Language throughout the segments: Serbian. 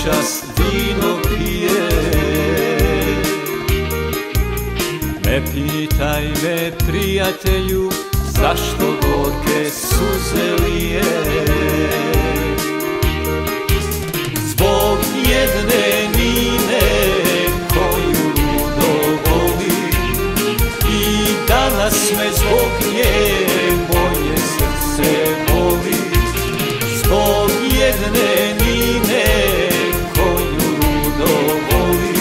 noćas vino pije. Ne pitaj me, prijatelju, zašto gorke suze lije. Zbog jedne Nine koju ludo voli, i danas me zbog nje moje srce boli. Zbog jedne Nine koju ludo voli,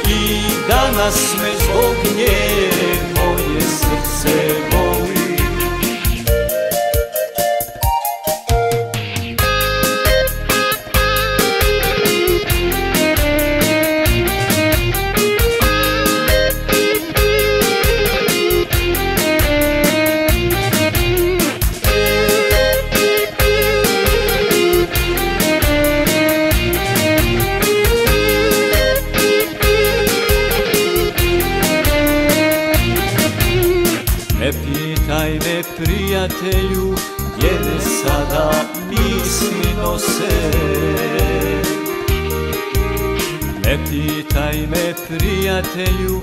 i danas me zbog nje moje srce boli. Ne pitaj me, prijatelju, gdje me sada misli nose. Ne pitaj me, prijatelju,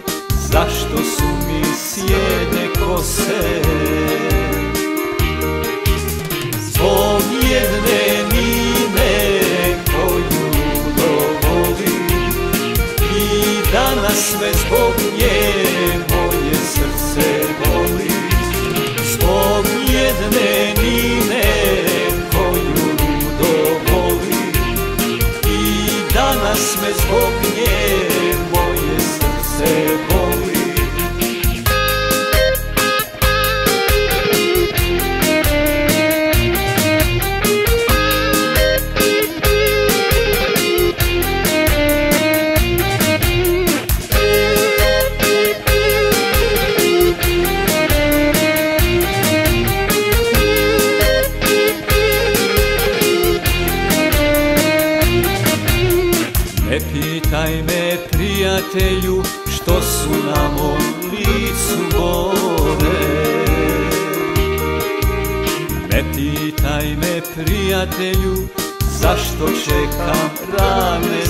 zašto su mi sjede kose. Zbog jedne Nine koju ludo voli, i danas me zbog nje moje srce boli. Zbog jedne Nine koju ludo voli, i danas me zbog nje moje srce boli. Ne pitaj me, prijatelju, što su na mom licu bore. Ne pitaj me, prijatelju, zašto čekam rane